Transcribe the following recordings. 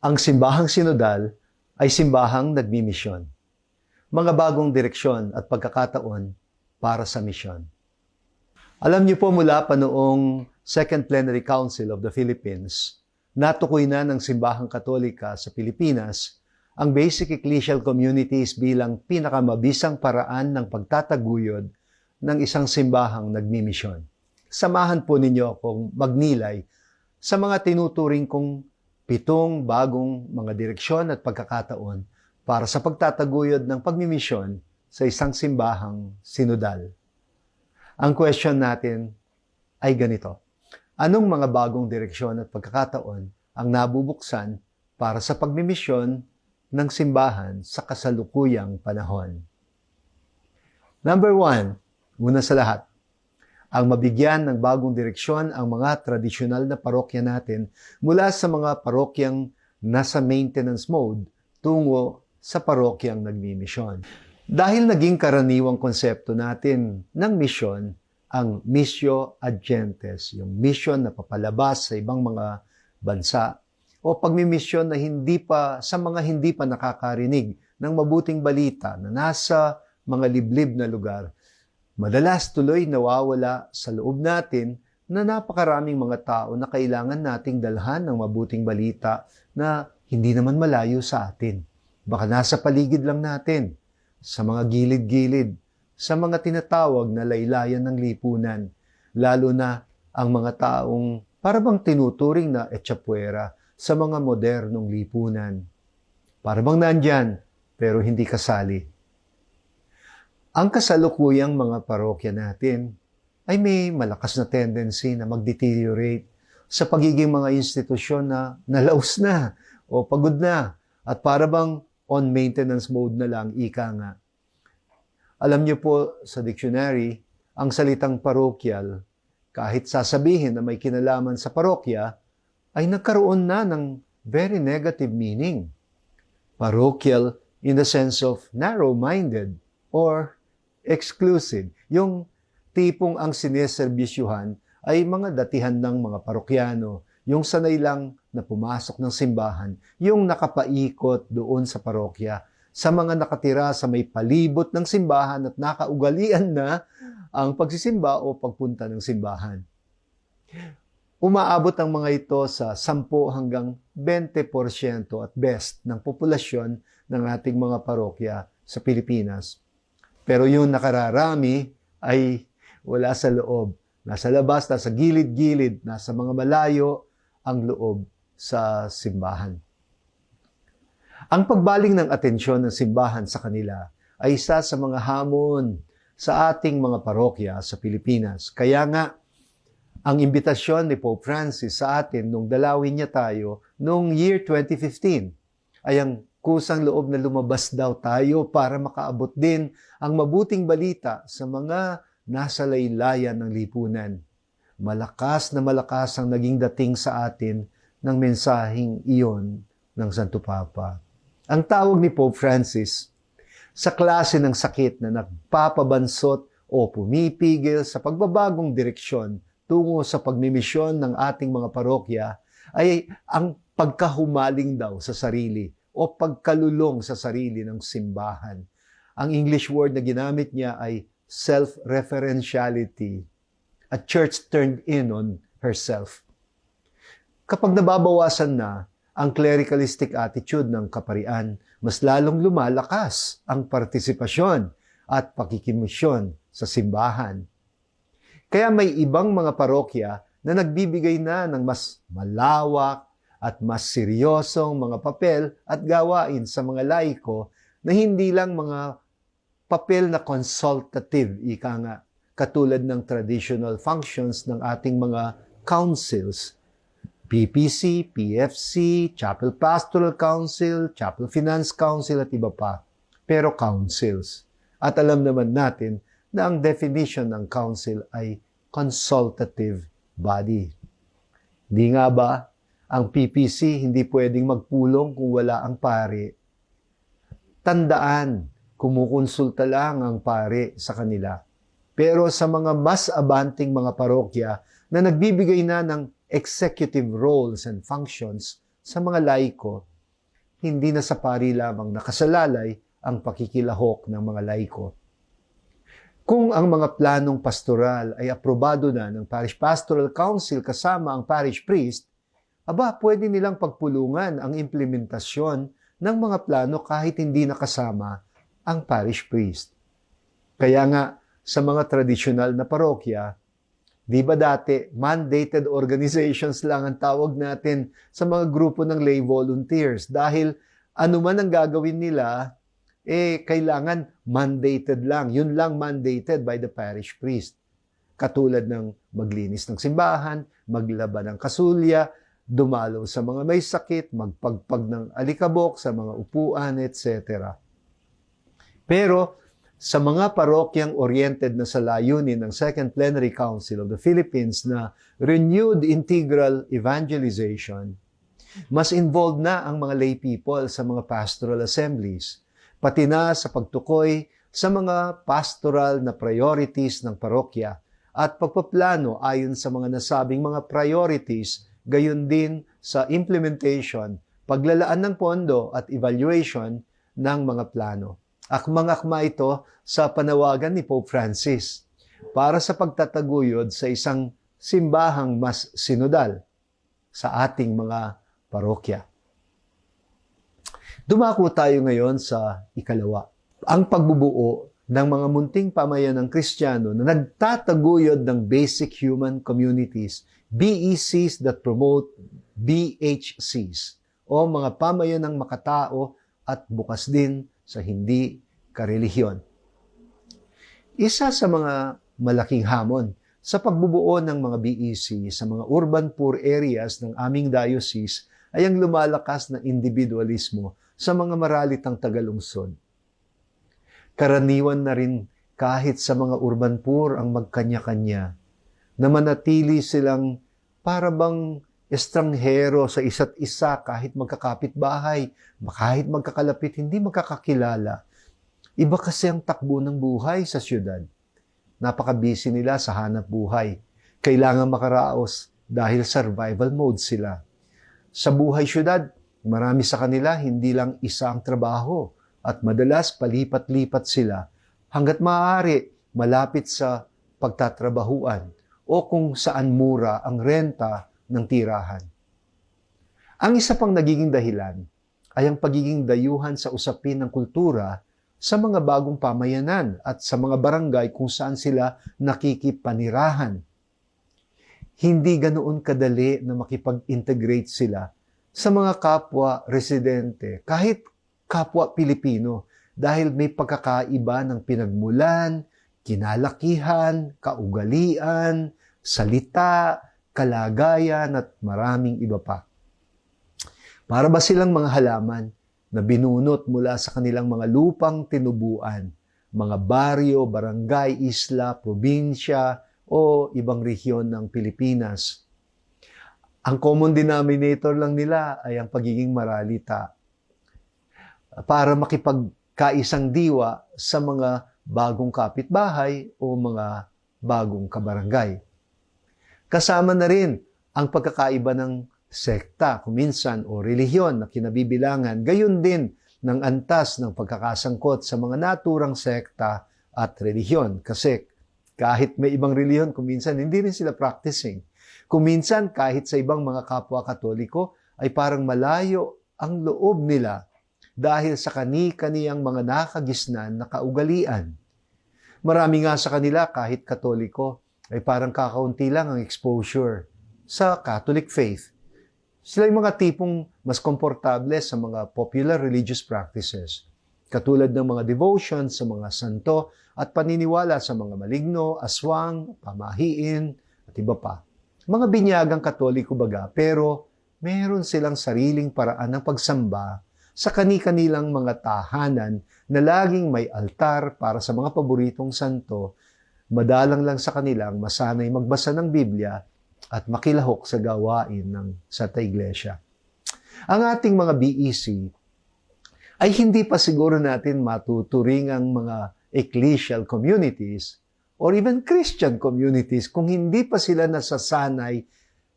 Ang simbahang sinodal ay simbahang nagmimisyon. Mga bagong direksyon at pagkakataon para sa misyon. Alam niyo po mula pa noong Second Plenary Council of the Philippines, natukoy na ng simbahang Katolika sa Pilipinas ang basic ecclesial communities bilang pinakamabisang paraan ng pagtataguyod ng isang simbahang nagmimisyon. Samahan po ninyo akong magnilay sa mga tinuturing kong 7 bagong mga direksyon at pagkakataon para sa pagtataguyod ng pagmimisyon sa isang simbahang sinodal. Ang question natin ay ganito: anong mga bagong direksyon at pagkakataon ang nabubuksan para sa pagmimisyon ng simbahan sa kasalukuyang panahon? Number 1, una sa lahat, ang mabigyan ng bagong direksyon ang mga tradisyonal na parokya natin mula sa mga parokyang nasa maintenance mode tungo sa parokyang nagmimisyon. Dahil naging karaniwang konsepto natin ng misyon ang missio ad gentes, yung mission na papalabas sa ibang mga bansa o pagmimisyon na sa mga hindi pa nakakarinig ng mabuting balita na nasa mga liblib na lugar, madalas tuloy nawawala sa loob natin na napakaraming mga tao na kailangan nating dalhan ng mabuting balita na hindi naman malayo sa atin. Baka nasa paligid lang natin, sa mga gilid-gilid, sa mga tinatawag na laylayan ng lipunan, lalo na ang mga taong parabang tinuturing na etsapuera sa mga modernong lipunan. Parabang nandyan, pero hindi kasali. Ang kasalukuyang mga parokya natin ay may malakas na tendency na mag-deteriorate sa pagiging mga institusyon na nalaos na o pagod na at parabang on maintenance mode na lang, ika nga. Alam niyo po sa dictionary, ang salitang parokyal, kahit sasabihin na may kinalaman sa parokya, ay nagkaroon na ng very negative meaning. Parochial in the sense of narrow-minded or exclusive. Yung tipong ang sineserbisyuhan ay mga datihan ng mga parokyano, yung sanay lang na pumasok ng simbahan, yung nakapaikot doon sa parokya, sa mga nakatira sa may palibot ng simbahan at nakaugalian na ang pagsisimba o pagpunta ng simbahan. Umaabot ang mga ito sa 10 hanggang 20% at best ng populasyon ng ating mga parokya sa Pilipinas. Pero yung nakararami ay wala sa loob. Nasa labas, nasa gilid-gilid, nasa mga malayo ang loob sa simbahan. Ang pagbaling ng atensyon ng simbahan sa kanila ay isa sa mga hamon sa ating mga parokya sa Pilipinas. Kaya nga, ang imbitasyon ni Pope Francis sa atin nung dalawin niya tayo noong year 2015 ay ang kusang loob na lumabas daw tayo para makaabot din ang mabuting balita sa mga nasa laylayan ng lipunan. Malakas na malakas ang naging dating sa atin ng mensaheng iyon ng Santo Papa. Ang tawag ni Pope Francis, sa klase ng sakit na nagpapabansot o pumipigil sa pagbabagong direksyon tungo sa pagmimisyon ng ating mga parokya, ay ang pagkahumaling daw sa sarili o pagkalulong sa sarili ng simbahan. Ang English word na ginamit niya ay self-referentiality. A church turned in on herself. Kapag nababawasan na ang clericalistic attitude ng kaparian, mas lalong lumalakas ang partisipasyon at pakikimisyon sa simbahan. Kaya may ibang mga parokya na nagbibigay na ng mas malawak at mas seryosong mga papel at gawain sa mga laiko na hindi lang mga papel na consultative, ika nga, katulad ng traditional functions ng ating mga councils, PPC, PFC, Chapel Pastoral Council, Chapel Finance Council at iba pa. Pero councils. At alam naman natin na ang definition ng council ay consultative body. Di nga ba ang PPC hindi pwedeng magpulong kung wala ang pare? Tandaan, kumukonsulta lang ang pare sa kanila. Pero sa mga mas abanting mga parokya na nagbibigay na ng executive roles and functions sa mga laiko, hindi na sa pari lamang nakasalalay ang pakikilahok ng mga laiko. Kung ang mga planong pastoral ay aprobado na ng Parish Pastoral Council kasama ang parish priest, pwede nilang pagpulungan ang implementasyon ng mga plano kahit hindi nakasama ang parish priest. Kaya nga, sa mga tradisyonal na parokya, di ba dati, mandated organizations lang ang tawag natin sa mga grupo ng lay volunteers dahil ano man ang gagawin nila, kailangan mandated lang. Yun lang mandated by the parish priest. Katulad ng maglinis ng simbahan, maglaba ng kasulya, dumalo sa mga may sakit, magpagpag ng alikabok sa mga upuan, etc. Pero sa mga parokyang oriented na sa layunin ng Second Plenary Council of the Philippines na renewed integral evangelization, mas involved na ang mga lay people sa mga pastoral assemblies, pati na sa pagtukoy sa mga pastoral na priorities ng parokya at pagpaplano ayon sa mga nasabing mga priorities, gayon din sa implementation, paglalaan ng pondo at evaluation ng mga plano. Akmang-akma ito sa panawagan ni Pope Francis para sa pagtataguyod sa isang simbahang mas sinodal sa ating mga parokya. Dumako tayo ngayon sa ikalawa, ang pagbubuo ng mga munting pamayanang Kristiyano na nagtataguyod ng basic human communities, BECs that promote BHCs, o mga pamayanang makatao at bukas din sa hindi karelihiyon. Isa sa mga malaking hamon sa pagbubuo ng mga BEC sa mga urban poor areas ng aming diocese ay ang lumalakas na individualismo sa mga maralitang tagalungsod. Karaniwan na rin kahit sa mga urban poor ang magkanya-kanya na manatili silang parabang estranghero sa isa't isa kahit magkakapit-bahay, kahit magkakalapit, hindi magkakakilala. Iba kasi ang takbo ng buhay sa syudad. Napaka-busy nila sa hanap buhay. Kailangan makaraos dahil survival mode sila. Sa buhay syudad, marami sa kanila hindi lang isa ang trabaho at madalas palipat-lipat sila hanggat maaari malapit sa pagtatrabahuan o kung saan mura ang renta ng tirahan. Ang isa pang nagiging dahilan ay ang pagiging dayuhan sa usapin ng kultura sa mga bagong pamayanan at sa mga barangay kung saan sila nakikipanirahan. Hindi ganoon kadali na makipag-integrate sila sa mga kapwa residente, kahit kapwa Pilipino, dahil may pagkakaiba ng pinagmulan, kinalakihan, kaugalian, salita, kalagayan at maraming iba pa. Para ba silang mga halaman na binunot mula sa kanilang mga lupang tinubuan, mga baryo, barangay, isla, probinsya o ibang rehiyon ng Pilipinas. Ang common denominator lang nila ay ang pagiging maralita para makipagkaisang diwa sa mga bagong kapitbahay o mga bagong kabarangay. Kasama na rin ang pagkakaiba ng sekta, kuminsan, o relihiyon na kinabibilangan, gayon din ng antas ng pagkakasangkot sa mga naturang sekta at relihiyon. Kasi kahit may ibang relihiyon, kuminsan hindi rin sila practicing. Kuminsan kahit sa ibang mga kapwa Katoliko ay parang malayo ang loob nila dahil sa kani-kaniyang mga nakagisnan na kaugalian. Marami nga sa kanila kahit Katoliko ay parang kakaunti lang ang exposure sa Catholic faith. Sila yung mga tipong mas komportable sa mga popular religious practices, katulad ng mga devotions sa mga santo at paniniwala sa mga maligno, aswang, pamahiin, at iba pa. Mga binyagang Katoliko baga, pero meron silang sariling paraan ng pagsamba sa kani-kanilang mga tahanan na laging may altar para sa mga paboritong santo, madalang lang sa kanilang masanay magbasa ng Biblia at makilahok sa gawain ng Santa Iglesia. Ang ating mga BEC ay hindi pa siguro natin matuturing ang mga ecclesial communities or even Christian communities kung hindi pa sila nasasanay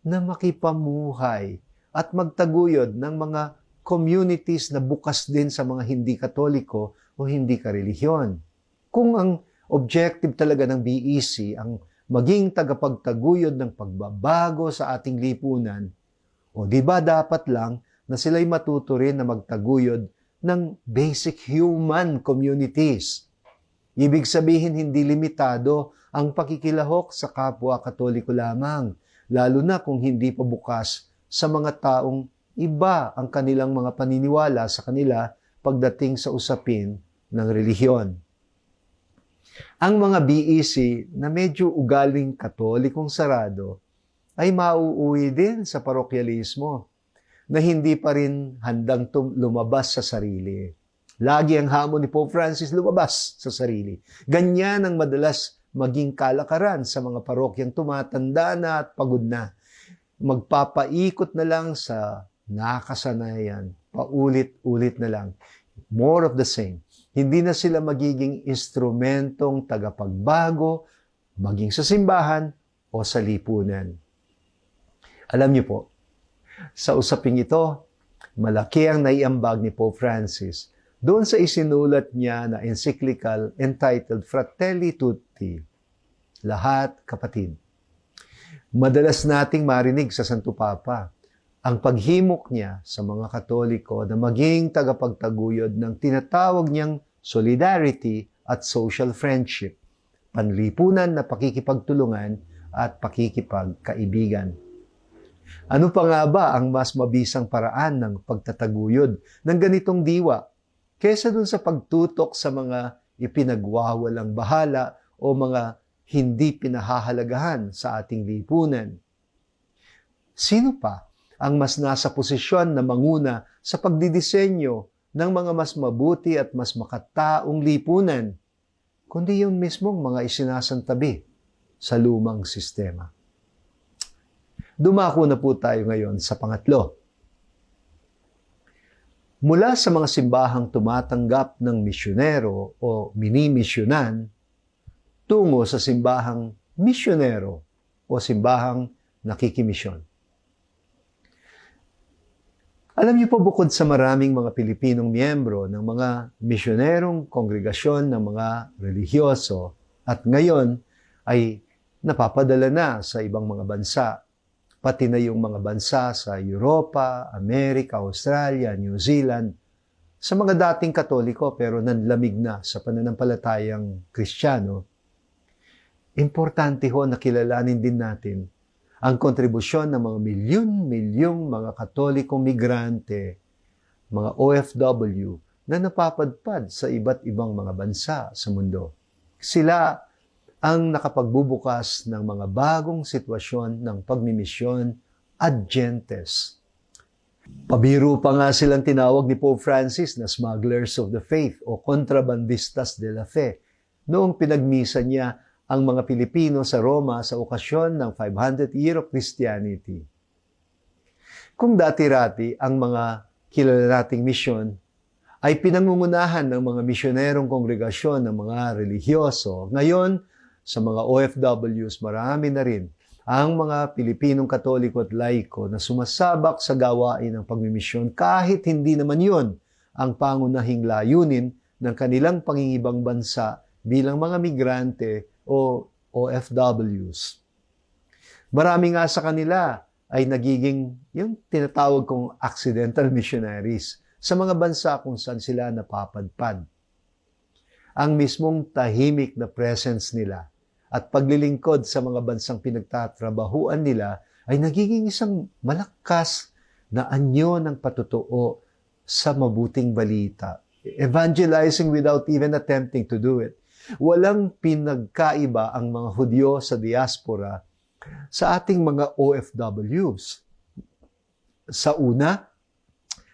na makipamuhay at magtaguyod ng mga communities na bukas din sa mga hindi Katoliko o hindi karelihiyon. Kung ang objective talaga ng BEC ang maging tagapagtaguyod ng pagbabago sa ating lipunan, o di ba dapat lang na sila'y matuto rin na magtaguyod ng basic human communities? Ibig sabihin hindi limitado ang pakikilahok sa kapwa Katoliko lamang, lalo na kung hindi pa bukas sa mga taong iba ang kanilang mga paniniwala sa kanila pagdating sa usapin ng relihiyon. Ang mga BEC na medyo ugaling Katolikong sarado ay mauuwi din sa parokyalismo na hindi pa rin handang lumabas sa sarili. Lagi ang hamon ni Pope Francis lumabas sa sarili. Ganyan ang madalas maging kalakaran sa mga parokyang tumatanda na at pagod na. Magpapaikot na lang sa nakasanayan, paulit-ulit na lang. More of the same. Hindi na sila magiging instrumentong tagapagbago, maging sa simbahan o sa lipunan. Alam niyo po, sa usaping ito, malaki ang naiambag ni Pope Francis doon sa isinulat niya na encyclical entitled Fratelli Tutti, Lahat Kapatid. Madalas nating marinig sa Santo Papa ang paghimok niya sa mga Katoliko na maging tagapagtaguyod ng tinatawag niyang solidarity at social friendship, panlipunan na pakikipagtulungan at pakikipagkaibigan. Ano pa nga ba ang mas mabisang paraan ng pagtataguyod ng ganitong diwa kaysa dun sa pagtutok sa mga ipinagwawalang bahala o mga hindi pinahahalagahan sa ating lipunan? Sino pa ang mas nasa posisyon na manguna sa pagdidisenyo ng mga mas mabuti at mas makataong lipunan, kundi yung mismong mga isinasantabi sa lumang sistema? Dumako na po tayo ngayon sa pangatlo. Mula sa mga simbahang tumatanggap ng misyonero o mini-misyonan tungo sa simbahang misyonero o simbahang nakikimisyon. Alam niyo po, bukod sa maraming mga Pilipinong miyembro ng mga misyonerong kongregasyon ng mga relihiyoso at ngayon ay napapadala na sa ibang mga bansa, pati na yung mga bansa sa Europa, Amerika, Australia, New Zealand, sa mga dating Katoliko pero nanlamig na sa pananampalatayang Kristiyano, importante ho na kilalanin din natin ang kontribusyon ng mga milyon-milyong mga Katolikong migrante, mga OFW, na napapadpad sa iba't ibang mga bansa sa mundo. Sila ang nakapagbubukas ng mga bagong sitwasyon ng pagmimisyon ad gentes. Pabiro pa nga silang tinawag ni Pope Francis na smugglers of the faith o contrabandistas de la fe noong pinagmisa niya ang mga Pilipino sa Roma sa okasyon ng 500th Year of Christianity. Kung dati-rati ang mga kilala nating misyon ay pinangungunahan ng mga misyonerong kongregasyon ng mga relihiyoso, ngayon sa mga OFWs marami na rin ang mga Pilipinong Katoliko at laiko na sumasabak sa gawain ng pagmimisyon kahit hindi naman yun ang pangunahing layunin ng kanilang pangingibang bansa bilang mga migrante o OFWs. Marami nga sa kanila ay nagiging yung tinatawag kong accidental missionaries sa mga bansa kung saan sila napapadpad. Ang mismong tahimik na presence nila at paglilingkod sa mga bansang pinagtatrabahuan nila ay nagiging isang malakas na anyo ng patutuo sa mabuting balita. Evangelizing without even attempting to do it. Walang pinagkaiba ang mga Hudyo sa diaspora sa ating mga OFWs. Sa una,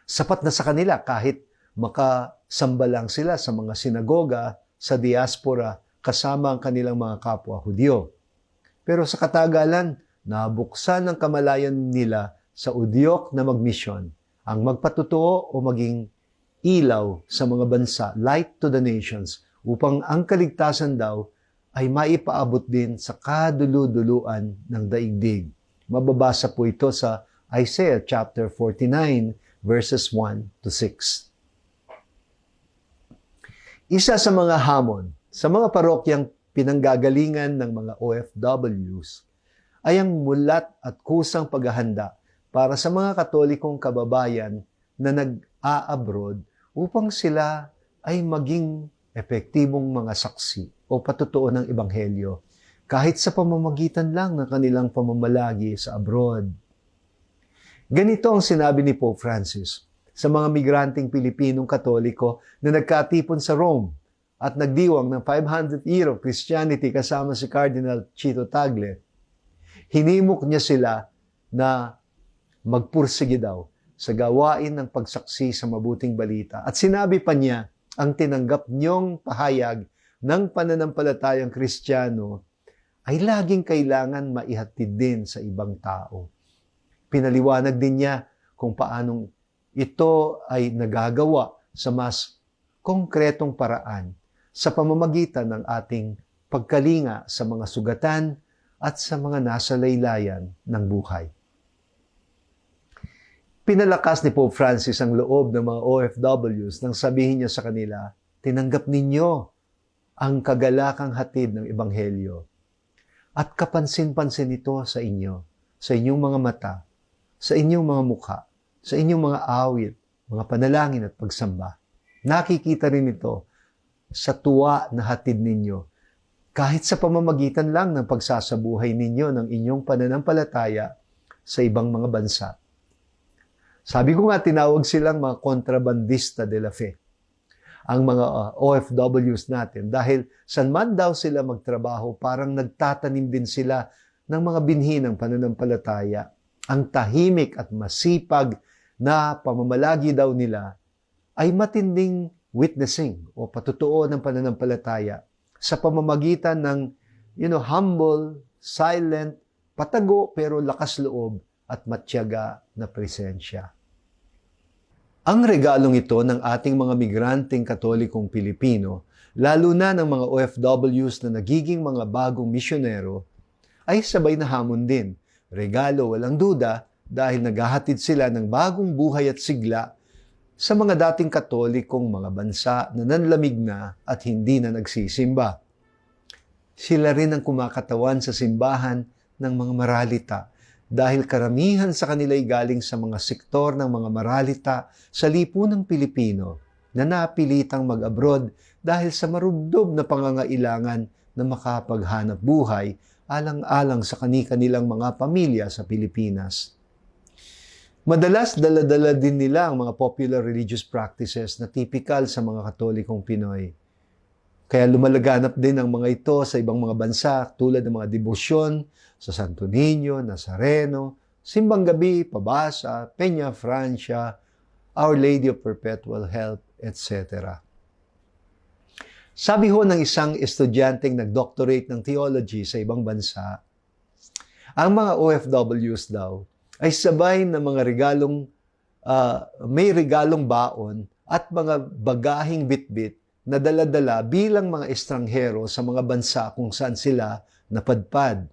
sapat na sa kanila kahit makasamba lang sila sa mga sinagoga sa diaspora kasama ang kanilang mga kapwa Hudyo. Pero sa katagalan, nabuksan ang kamalayan nila sa udyok na magmisyon, ang magpatutuo o maging ilaw sa mga bansa, light to the nations, upang ang kaligtasan daw ay maipaabot din sa kadulu-duluan ng daigdig. Mababasa po ito sa Isaiah chapter 49, verses 1 to 6. Isa sa mga hamon sa mga parokyang pinanggagalingan ng mga OFWs ay ang mulat at kusang paghahanda para sa mga Katolikong kababayan na nag-a-abroad upang sila ay maging epektibong mga saksi o patutuo ng Ebanghelyo kahit sa pamamagitan lang ng kanilang pamamalagi sa abroad. Ganito ang sinabi ni Pope Francis sa mga migranteng Pilipinong Katoliko na nagkatipon sa Rome at nagdiwang ng 500 Year of Christianity kasama si Cardinal Chito Tagle. Hinimok niya sila na magpursige daw sa gawain ng pagsaksi sa mabuting balita. At sinabi pa niya, ang tinanggap niyong pahayag ng pananampalatayang Kristiyano ay laging kailangan maihatid din sa ibang tao. Pinaliwanag din niya kung paanong ito ay nagagawa sa mas konkretong paraan sa pamamagitan ng ating pagkalinga sa mga sugatan at sa mga nasa laylayan ng buhay. Pinalakas ni Pope Francis ang loob ng mga OFWs nang sabihin niya sa kanila, tinanggap ninyo ang kagalakang hatid ng Ebanghelyo at kapansin-pansin ito sa inyo, sa inyong mga mata, sa inyong mga mukha, sa inyong mga awit, mga panalangin at pagsamba. Nakikita rin ito sa tuwa na hatid ninyo kahit sa pamamagitan lang ng pagsasabuhay ninyo ng inyong pananampalataya sa ibang mga bansa. Sabi ko nga, tinawag silang mga kontrabandista de la fe, ang mga OFWs natin, dahil saan man daw sila magtrabaho, parang nagtatanim din sila ng mga binhi ng pananampalataya. Ang tahimik at masipag na pamamalagi daw nila ay matinding witnessing o patutuo ng pananampalataya sa pamamagitan ng humble, silent, patago pero lakas loob at matyaga na presensya. Ang regalong ito ng ating mga migranteng Katolikong Pilipino, lalo na ng mga OFWs na nagiging mga bagong misyonero, ay sabay na hamon din. Regalo walang duda dahil naghahatid sila ng bagong buhay at sigla sa mga dating Katolikong mga bansa na nanlamig na at hindi na nagsisimba. Sila rin ang kumakatawan sa simbahan ng mga maralita dahil karamihan sa kanila ay galing sa mga sektor ng mga maralita sa lipunang Pilipino na napilitang mag-abroad dahil sa marubdob na pangangailangan na makapaghanap buhay alang-alang sa kani-kanilang mga pamilya sa Pilipinas. Madalas dala-dala din nila ang mga popular religious practices na typical sa mga Katolikong Pinoy. Kaya lumalaganap din ang mga ito sa ibang mga bansa tulad ng mga debosyon sa Santo Niño, Nazareno, Simbang Gabi, Pabasa, Peña Francia, Our Lady of Perpetual Help, etc. Sabi ho ng isang estudyanteng nag-doctorate ng theology sa ibang bansa, ang mga OFWs daw ay sabay na mga may regalong baon at mga bagahing bitbit na dala-dala bilang mga estranghero sa mga bansa kung saan sila napadpad.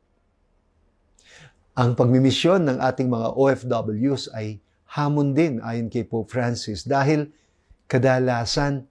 Ang pagmimisyon ng ating mga OFWs ay hamon din ayon kay Pope Francis dahil kadalasan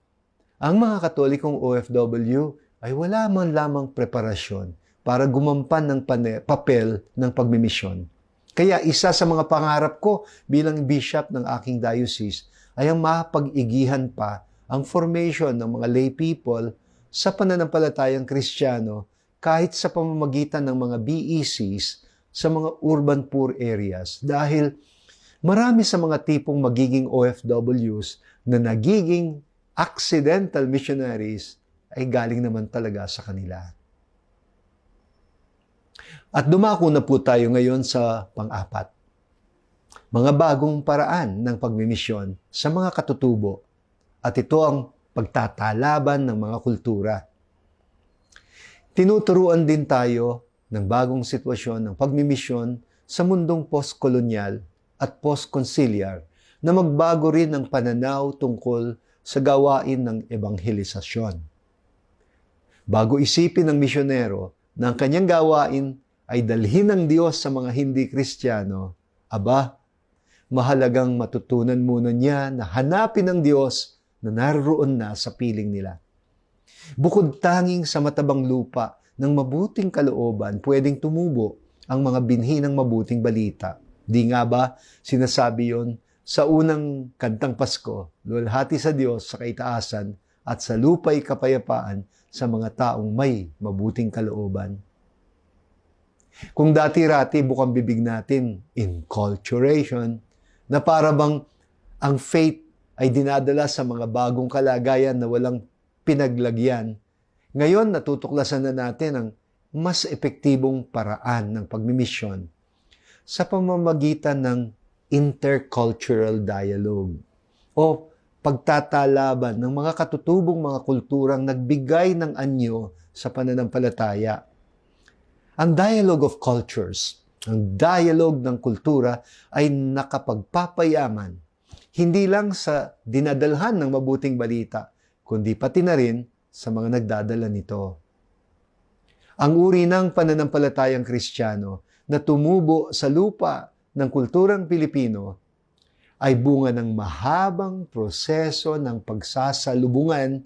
ang mga Katolikong OFW ay wala man lamang preparasyon para gumampan ng papel ng pagmimisyon. Kaya isa sa mga pangarap ko bilang bishop ng aking diocese ay ang mapag-igihan pa ang formation ng mga lay people sa pananampalatayang Kristiyano kahit sa pamamagitan ng mga BECs sa mga urban poor areas dahil marami sa mga tipong magiging OFWs na nagiging accidental missionaries ay galing naman talaga sa kanila. At dumako na po tayo ngayon sa pang-apat. Mga bagong paraan ng pagmimisyon sa mga katutubo. At ito ang pagtatalaban ng mga kultura. Tinuturuan din tayo ng bagong sitwasyon ng pagmimisyon sa mundong post-kolonyal at post-conciliar na magbago rin ang pananaw tungkol sa gawain ng ebanghelisasyon. Bago isipin ng misyonero na ang kanyang gawain ay dalhin ng Diyos sa mga hindi Kristiyano, aba, mahalagang matutunan muna niya na hanapin ang Diyos na naroon na sa piling nila. Bukod tanging sa matabang lupa ng mabuting kalooban, pwedeng tumubo ang mga binhi ng mabuting balita. Di nga ba sinasabi yon sa unang kantang Pasko, luwalhati sa Diyos sa kaitaasan at sa lupa'y kapayapaan sa mga taong may mabuting kalooban. Kung dati-rati bukang bibig natin, enculturation, na para bang ang faith ay dinadala sa mga bagong kalagayan na walang pinaglagyan, ngayon natutuklasan na natin ang mas epektibong paraan ng pagmimisyon sa pamamagitan ng intercultural dialogue o pagtatalaban ng mga katutubong mga kulturang nagbigay ng anyo sa pananampalataya. Ang dialogue of cultures, ang dialogue ng kultura ay nakapagpapayaman hindi lang sa dinadalhan ng mabuting balita, kundi pati na rin sa mga nagdadala nito. Ang uri ng pananampalatayang Kristiyano na tumubo sa lupa ng kulturang Pilipino ay bunga ng mahabang proseso ng pagsasalubungan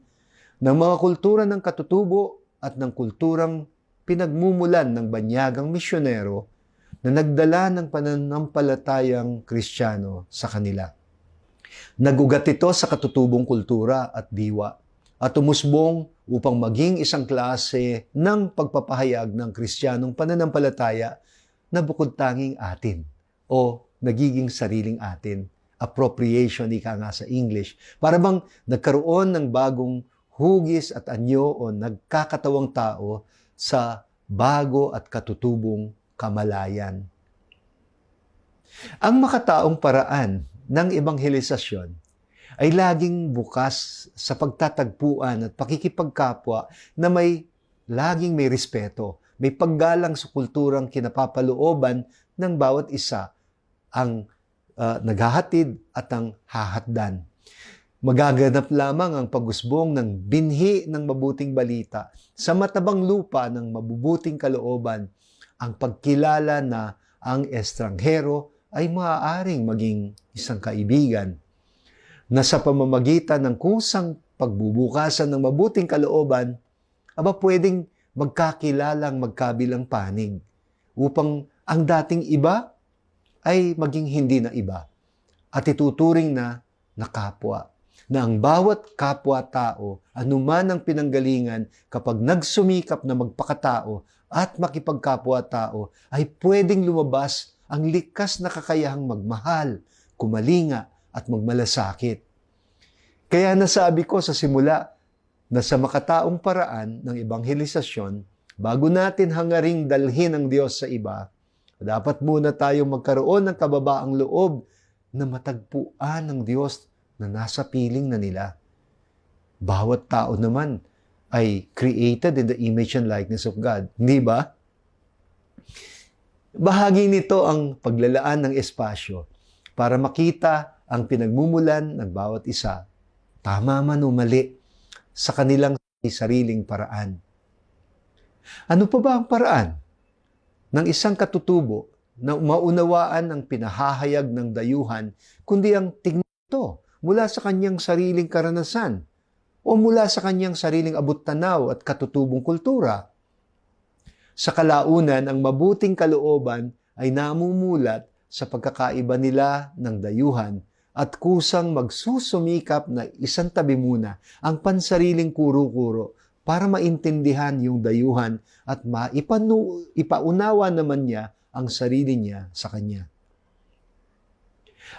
ng mga kultura ng katutubo at ng kulturang pinagmumulan ng banyagang misyonero na nagdala ng pananampalatayang Kristiyano sa kanila. Nagugat ito sa katutubong kultura at diwa at umusbong upang maging isang klase ng pagpapahayag ng Kristiyanong pananampalataya na bukod tanging atin o nagiging sariling atin. Appropriation, ika nga sa English. Para bang nagkaroon ng bagong hugis at anyo o nagkakatawang tao sa bago at katutubong kamalayan. Ang makataong paraan ng ebanghelisasyon ay laging bukas sa pagtatagpuan at pakikipagkapwa na laging may respeto, may paggalang sa kulturang kinapapalooban ng bawat isa ang naghahatid at ang hahatdan. Magaganap lamang ang pag-usbong ng binhi ng mabuting balita sa matabang lupa ng mabubuting kalooban, ang pagkilala na ang estranghero ay maaaring maging isang kaibigan na sa pamamagitan ng kusang pagbubukasan ng mabuting kalooban, pwedeng magkakilalang magkabilang panig upang ang dating iba ay maging hindi na iba at ituturing na nakapwa. Na ang bawat kapwa-tao, anuman ang pinanggalingan kapag nagsumikap na magpakatao at makipagkapwa-tao, ay pwedeng lumabas ang likas na kakayahang magmahal, kumalinga at magmalasakit. Kaya nasabi ko sa simula na sa makataong paraan ng ebanghelisasyon, bago natin hangaring dalhin ang Diyos sa iba, dapat muna tayong magkaroon ng kababaang loob na matagpuan ng Diyos na nasa piling na nila. Bawat tao naman ay created in the image and likeness of God. Hindi ba? Bahagi nito ang paglalaan ng espasyo para makita ang pinagmumulan ng bawat isa, tama man o mali, sa kanilang sariling paraan. Ano pa ba ang paraan ng isang katutubo na maunawaan ang pinahahayag ng dayuhan, kundi ang tingin ito mula sa kanyang sariling karanasan o mula sa kanyang sariling abot-tanaw at katutubong kultura? Sa kalaunan, ang mabuting kalooban ay namumulat sa pagkakaiba nila ng dayuhan at kusang magsusumikap na isang tabi muna ang pansariling kuro-kuro para maintindihan yung dayuhan at ipaunawa naman niya ang sarili niya sa kanya.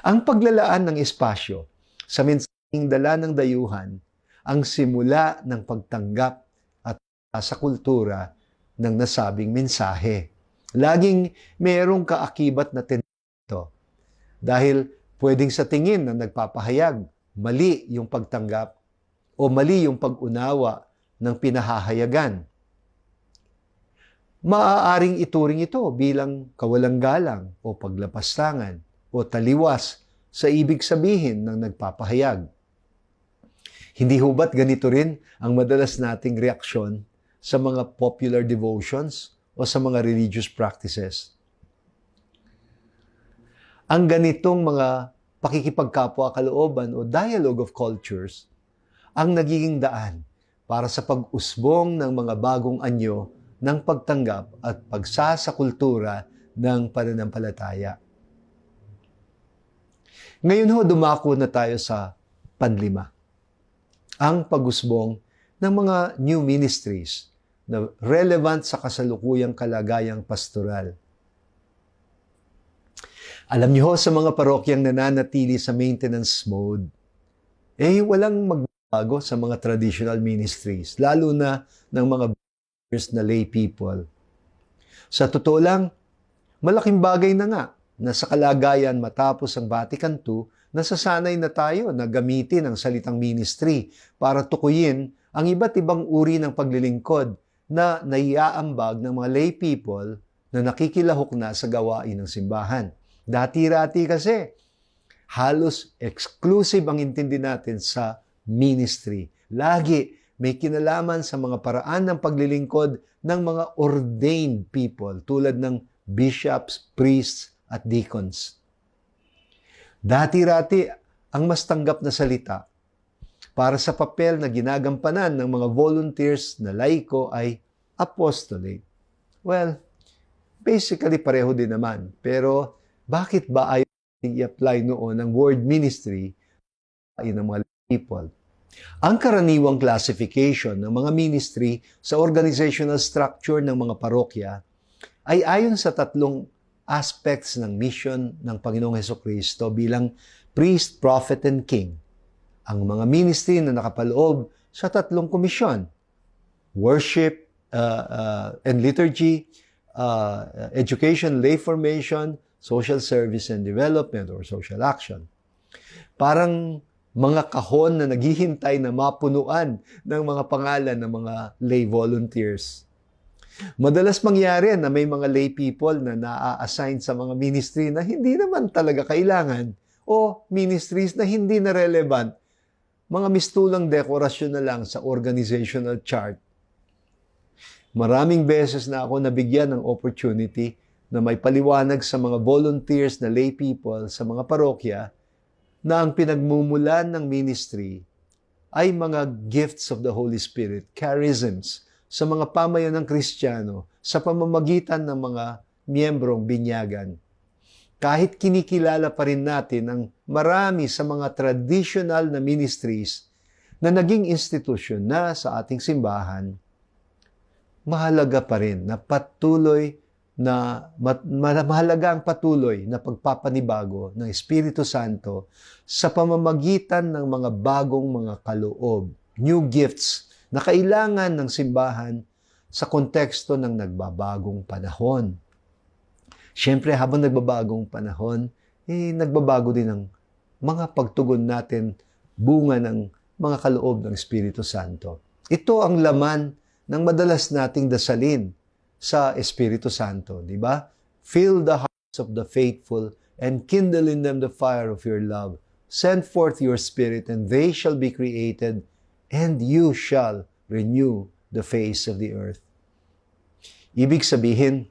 Ang paglalaan ng espasyo sa mensaheng dala ng dayuhan ang simula ng pagtanggap at sa kultura ng nasabing mensahe. Laging mayroong kaakibat na tendency dahil pwedeng sa tingin na nagpapahayag, mali yung pagtanggap o mali yung pag-unawa ng pinahahayagan. Maaaring ituring ito bilang kawalang galang o paglapastangan o taliwas sa ibig sabihin ng nagpapahayag. Hindi hubat ganito rin ang madalas nating reaksyon sa mga popular devotions o sa mga religious practices. Ang ganitong mga pakikipagkapwa-kalooban o dialogue of cultures ang nagiging daan para sa pag-usbong ng mga bagong anyo ng pagtanggap at pagsasakultura ng pananampalataya. Ngayon ho, dumako na tayo sa panlima. Ang pag-usbong ng mga new ministries na relevant sa kasalukuyang kalagayang pastoral. Alam niyo ho, sa mga parokyang nananatili sa maintenance mode, walang magbago sa mga traditional ministries, lalo na ng mga na lay people. Sa totoo lang, malaking bagay na nga na sa kalagayan matapos ang Vatican II, nasasanay na tayo na gamitin ang salitang ministry para tukuyin ang iba't ibang uri ng paglilingkod na naiaambag ng mga lay people na nakikilahok na sa gawain ng simbahan. Dati-rati kasi, halos exclusive ang intindi natin sa ministry. Lagi may kinalaman sa mga paraan ng paglilingkod ng mga ordained people tulad ng bishops, priests, at deacons. Dati-rati, ang mas tanggap na salita para sa papel na ginagampanan ng mga volunteers na laiko ay apostolate. Well, basically pareho din naman. Pero bakit ba ayaw i-apply noon ang word ministry ng mga people? Ang karaniwang classification ng mga ministry sa organizational structure ng mga parokya ay ayon sa tatlong aspects ng mission ng Panginoong Hesukristo bilang priest, prophet, and king. Ang mga ministry na nakapaloob sa tatlong komisyon: worship and liturgy, education, lay formation, social service and development or social action. Parang mga kahon na naghihintay na mapunuan ng mga pangalan ng mga lay volunteers. Madalas mangyari na may mga lay people na naa-assign sa mga ministry na hindi naman talaga kailangan o ministries na hindi na relevant, mga mistulang dekorasyon na lang sa organizational chart. Maraming beses na ako nabigyan ng opportunity na may paliwanag sa mga volunteers na lay people sa mga parokya na ang pinagmumulan ng ministry ay mga gifts of the Holy Spirit, charisms, sa mga pamayanang Kristiyano sa pamamagitan ng mga miyembrong binyagan. Kahit kinikilala pa rin natin ang marami sa mga traditional na ministries na naging institusyon na sa ating simbahan, mahalaga pa rin na mahalaga ang patuloy na pagpapanibago ng Espiritu Santo sa pamamagitan ng mga bagong mga kaloob, new gifts na kailangan ng simbahan sa konteksto ng nagbabagong panahon. Siyempre, habang nagbabagong panahon, nagbabago din ang mga pagtugon natin bunga ng mga kaloob ng Espiritu Santo. Ito ang laman ng madalas nating dasalin sa Espiritu Santo, di ba? Fill the hearts of the faithful and kindle in them the fire of your love. Send forth your Spirit and they shall be created and you shall renew the face of the earth. Ibig sabihin,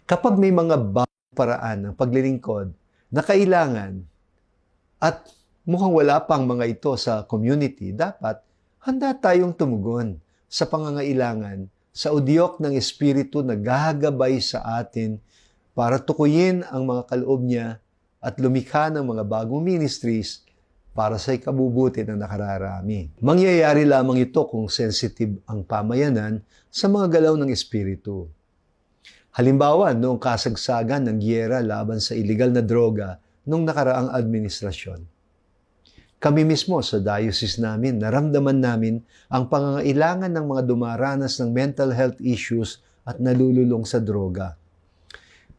kapag may mga bagong paraan ng paglilingkod na kailangan at mukhang wala pang mga ito sa community, dapat handa tayong tumugon sa pangangailangan sa udyok ng Espiritu na gagabay sa atin para tukuyin ang mga kaloob niya at lumikha ng mga bagong ministries para sa ikabubuti ng nakararami. Mangyayari lamang ito kung sensitive ang pamayanan sa mga galaw ng Espiritu. Halimbawa, noong kasagsagan ng giyera laban sa iligal na droga noong nakaraang administrasyon. Kami mismo sa diocese namin, naramdaman namin ang pangangailangan ng mga dumaranas ng mental health issues at nalululong sa droga.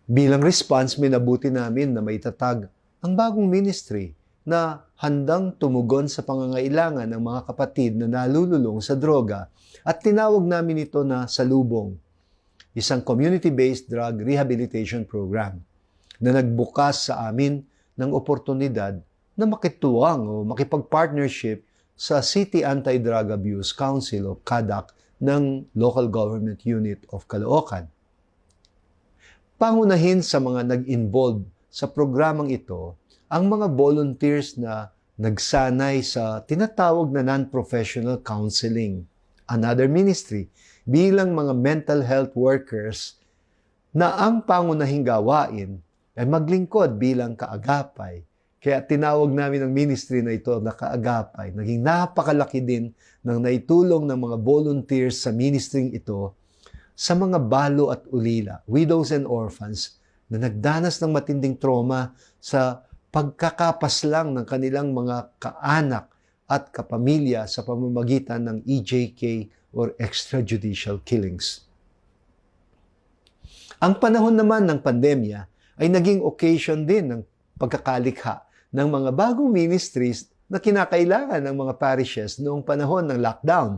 Bilang response, minabuti namin na maitatag ang bagong ministry na handang tumugon sa pangangailangan ng mga kapatid na nalululong sa droga at tinawag namin ito na Salubong, isang community-based drug rehabilitation program na nagbukas sa amin ng oportunidad na makituwang o makipag-partnership sa City Anti-Drug Abuse Council o CADAC ng Local Government Unit of Caloocan. Pangunahin sa mga nag-involve sa programang ito ang mga volunteers na nagsanay sa tinatawag na non-professional counseling, another ministry, bilang mga mental health workers na ang pangunahing gawain ay maglingkod bilang kaagapay. Kaya tinawag namin ang ministry na ito na kaagapay. Naging napakalaki din ng naitulong ng mga volunteers sa ministry ito sa mga balo at ulila, widows and orphans, na nagdanas ng matinding trauma sa pagkakapas lang ng kanilang mga kaanak at kapamilya sa pamamagitan ng EJK or extrajudicial killings. Ang panahon naman ng pandemya ay naging occasion din ng pagkakalikha ng mga bagong ministries na kinakailangan ng mga parishes noong panahon ng lockdown.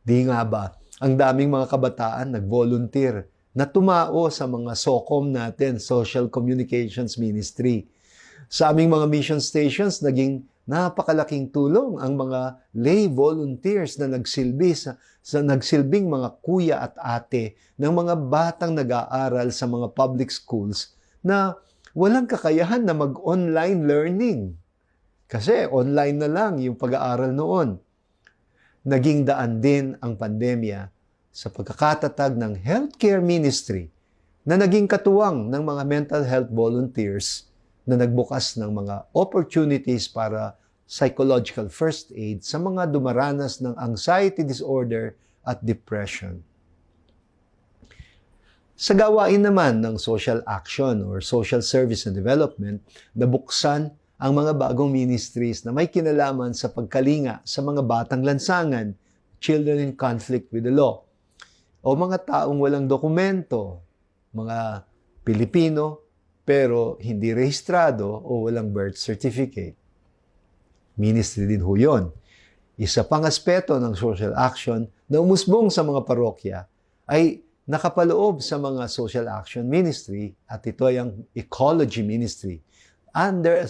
Di nga ba, ang daming mga kabataan nag-volunteer na tumao sa mga SOCOM natin, Social Communications Ministry. Sa aming mga mission stations, naging napakalaking tulong ang mga lay volunteers na nagsilbing mga kuya at ate ng mga batang nag-aaral sa mga public schools na walang kakayahan na mag-online learning. Kasi online na lang yung pag-aaral noon. Naging daan din ang pandemya sa pagkakatatag ng healthcare ministry na naging katuwang ng mga mental health volunteers na nagbukas ng mga opportunities para psychological first aid sa mga dumaranas ng anxiety disorder at depression. Sa gawain naman ng social action or social service and development, nabuksan ang mga bagong ministries na may kinalaman sa pagkalinga sa mga batang lansangan, children in conflict with the law, o mga taong walang dokumento, mga Pilipino pero hindi rehistrado o walang birth certificate. Ministry din ho yun. Isa pang aspeto ng social action na umusbong sa mga parokya ay nakapaloob sa mga social action ministry at ito ay ang ecology ministry.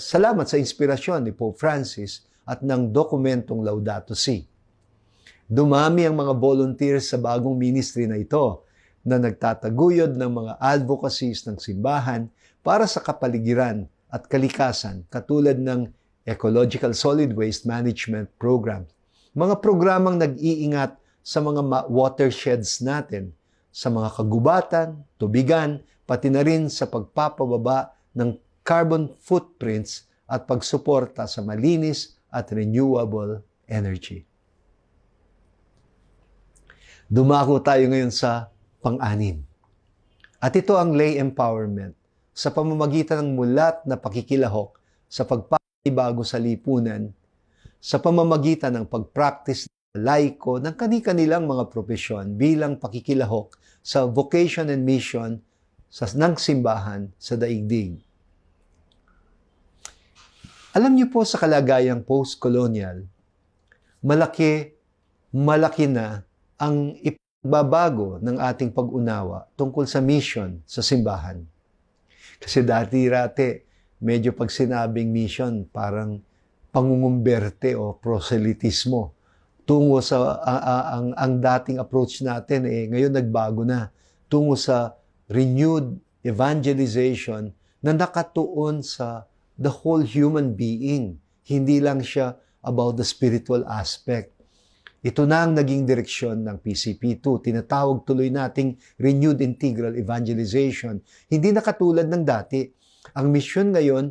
Salamat sa inspirasyon ni Pope Francis at ng dokumentong Laudato Si. Dumami ang mga volunteers sa bagong ministry na ito na nagtataguyod ng mga advocacies ng simbahan para sa kapaligiran at kalikasan katulad ng Ecological Solid Waste Management Program. Mga programang nag-iingat sa mga watersheds natin, sa mga kagubatan, tubigan, pati na rin sa pagpapababa ng carbon footprints at pagsuporta sa malinis at renewable energy. Dumako tayo ngayon sa pang-anim. At ito ang lay empowerment sa pamamagitan ng mulat na pakikilahok sa pagpapabago sa lipunan, sa pamamagitan ng pagpractice ng laiko ng kani-kanilang mga propesyon bilang pakikilahok sa vocation and mission ng simbahan sa daigdig. Alam niyo po sa kalagayang post-colonial, malaki na ang ipagbabago ng ating pag-unawa tungkol sa mission sa simbahan. Kasi dati-rate, medyo pag sinabing mission, parang pangungumberte o proselytismo. Tungo sa ang dating approach natin, ngayon nagbago na. Tungo sa renewed evangelization na nakatuon sa the whole human being. Hindi lang siya about the spiritual aspect. Ito na ang naging direksyon ng PCP2. Tinatawag tuloy nating renewed integral evangelization. Hindi na katulad ng dati. Ang misyon ngayon,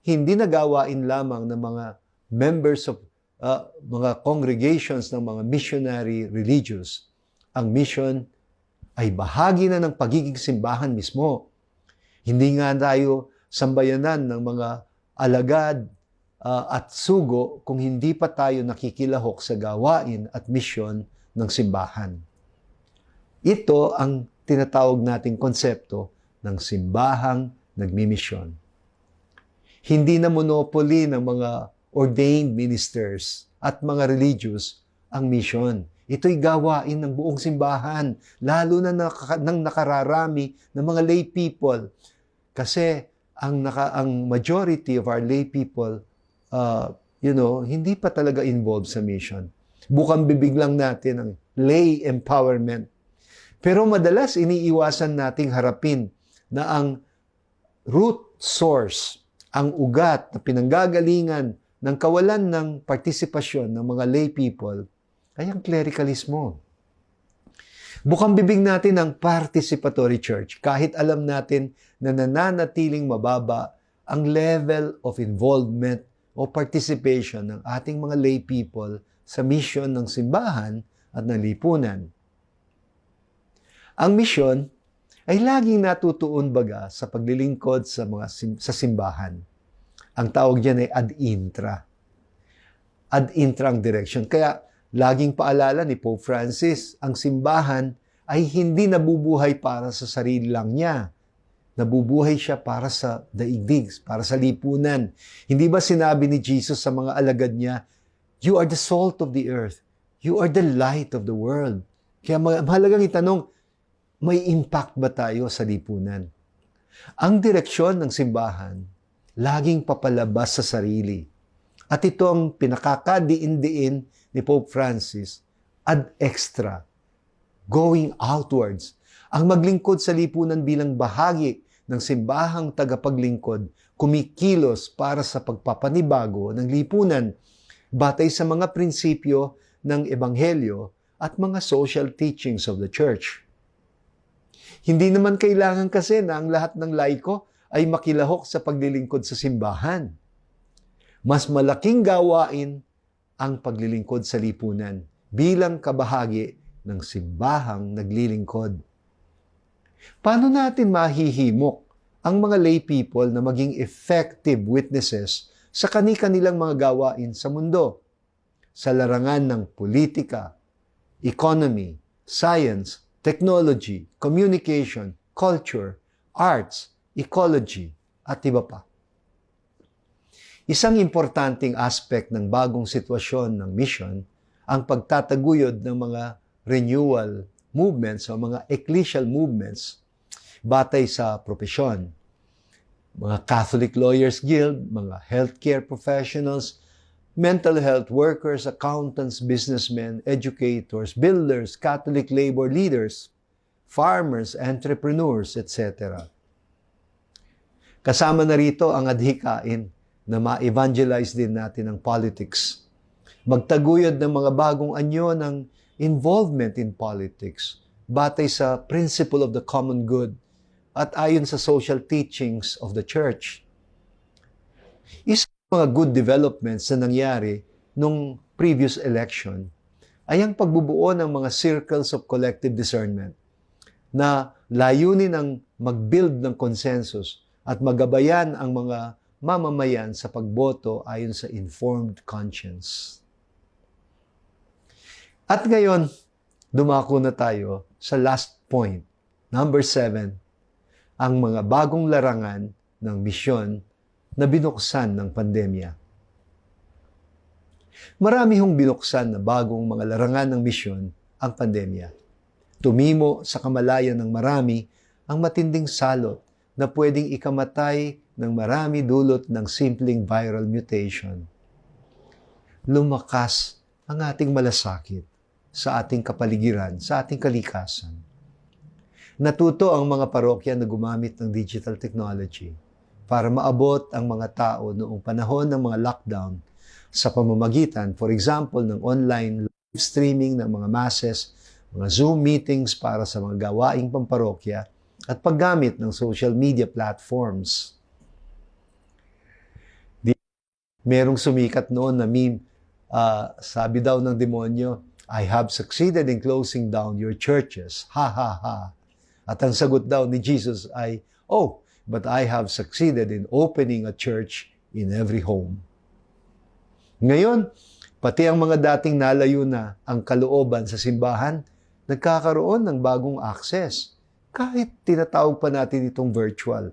hindi nagawain lamang ng mga members of mga congregations ng mga missionary religious. Ang mission ay bahagi na ng pagiging simbahan mismo. Hindi nga tayo sambayanan ng mga alagad at sugo kung hindi pa tayo nakikilahok sa gawain at misyon ng simbahan. Ito ang tinatawag nating konsepto ng simbahang nagmimisyon. Hindi na monopoly ng mga ordained ministers at mga religious ang misyon. Ito'y gawain ng buong simbahan, lalo na ng nakararami ng mga lay people. Kasi ang majority of our lay people, hindi pa talaga involved sa mission. Bukang bibig lang natin ang lay empowerment. Pero madalas iniiwasan nating harapin na ang root source, ang ugat na pinanggagalingan ng kawalan ng partisipasyon ng mga lay people ay ang clericalismo. Bukang bibig natin ang participatory church kahit alam natin na nananatiling mababa ang level of involvement o participation ng ating mga lay people sa mission ng simbahan at ng lipunan. Ang misyon ay laging natutuon baga sa paglilingkod sa simbahan. Ang tawag diyan ay ad intra. Ad intra ang direction. Kaya laging paalala ni Pope Francis, ang simbahan ay hindi nabubuhay para sa sarili lang niya. Nabubuhay siya para sa daigdig, para sa lipunan. Hindi ba sinabi ni Jesus sa mga alagad niya, "You are the salt of the earth. You are the light of the world." Kaya mahalagang itanong, may impact ba tayo sa lipunan? Ang direksyon ng simbahan, laging papalabas sa sarili. At ito ang pinakakadiin-diin ni Pope Francis, ad extra, going outwards. Ang maglingkod sa lipunan bilang bahagi ng simbahang tagapaglingkod, kumikilos para sa pagpapanibago ng lipunan, batay sa mga prinsipyo ng Ebanghelyo at mga social teachings of the Church. Hindi naman kailangan kasi na ang lahat ng laiko ay makilahok sa paglilingkod sa simbahan. Mas malaking gawain ang paglilingkod sa lipunan bilang kabahagi ng simbahang naglilingkod. Paano natin mahihimok ang mga lay people na maging effective witnesses sa kani-kanilang mga gawain sa mundo? Sa larangan ng politika, economy, science, technology, communication, culture, arts, ecology, at iba pa. Isang importanteng aspect ng bagong sitwasyon ng mission ang pagtataguyod ng mga renewal movements o mga ecclesial movements batay sa propesyon. Mga Catholic Lawyers Guild, mga healthcare professionals, mental health workers, accountants, businessmen, educators, builders, Catholic labor leaders, farmers, entrepreneurs, etc. Kasama na rito ang adhikain na ma-evangelize din natin ang politics. Magtaguyod ng mga bagong anyo ng involvement in politics, batay sa principle of the common good at ayon sa social teachings of the Church. Mga good developments na nangyari nung previous election ay ang pagbubuo ng mga circles of collective discernment na layunin ang mag-build ng consensus at magabayan ang mga mamamayan sa pagboto ayon sa informed conscience. At ngayon, dumako na tayo sa last point, number 7, ang mga bagong larangan ng misyon na binuksan ng pandemya. Marami hong binuksan na bagong mga larangan ng misyon ang pandemya. Tumimo sa kamalayan ng marami ang matinding salot na pwedeng ikamatay ng marami dulot ng simpleng viral mutation. Lumakas ang ating malasakit sa ating kapaligiran, sa ating kalikasan. Natuto ang mga parokya na gumamit ng digital technology para maabot ang mga tao noong panahon ng mga lockdown sa pamamagitan, for example, ng online live streaming ng mga masses, mga Zoom meetings para sa mga gawaing pamparokya, at paggamit ng social media platforms. Merong sumikat noon na meme, sabi daw ng demonyo, "I have succeeded in closing down your churches. Ha ha ha." At ang sagot daw ni Jesus ay, "Oh, but I have succeeded in opening a church in every home." Ngayon, pati ang mga dating nalayo na ang kalooban sa simbahan, nagkakaroon ng bagong access. Kahit tinatawag pa natin itong virtual.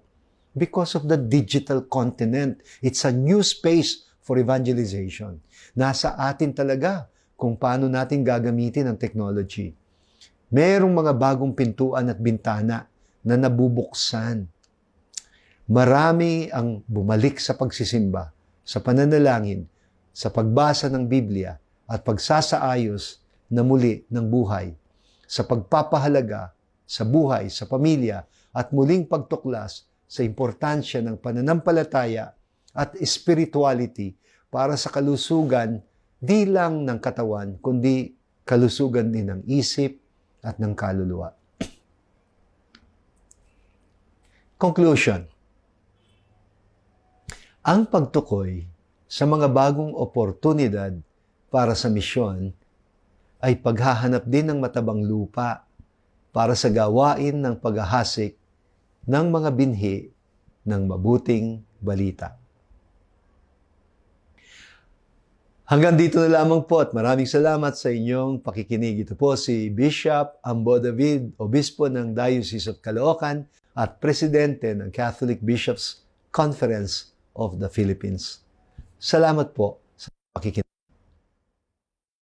Because of the digital continent, it's a new space for evangelization. Nasa atin talaga kung paano natin gagamitin ang technology. Merong mga bagong pintuan at bintana na nabubuksan. Marami ang bumalik sa pagsisimba, sa pananalangin, sa pagbasa ng Biblia at pagsasaayos na muli ng buhay, sa pagpapahalaga sa buhay, sa pamilya at muling pagtuklas sa importansya ng pananampalataya at spirituality para sa kalusugan di lang ng katawan, kundi kalusugan din ng isip at ng kaluluwa. Conclusion. Ang pagtukoy sa mga bagong oportunidad para sa misyon ay paghahanap din ng matabang lupa para sa gawain ng paghahasik ng mga binhi ng mabuting balita. Hanggang dito na lamang po at maraming salamat sa inyong pakikinig. Ito po si Bishop Ambo David, Obispo ng Diocese of Caloocan at Presidente ng Catholic Bishops' Conference of the Philippines. Salamat po sa pakikinig.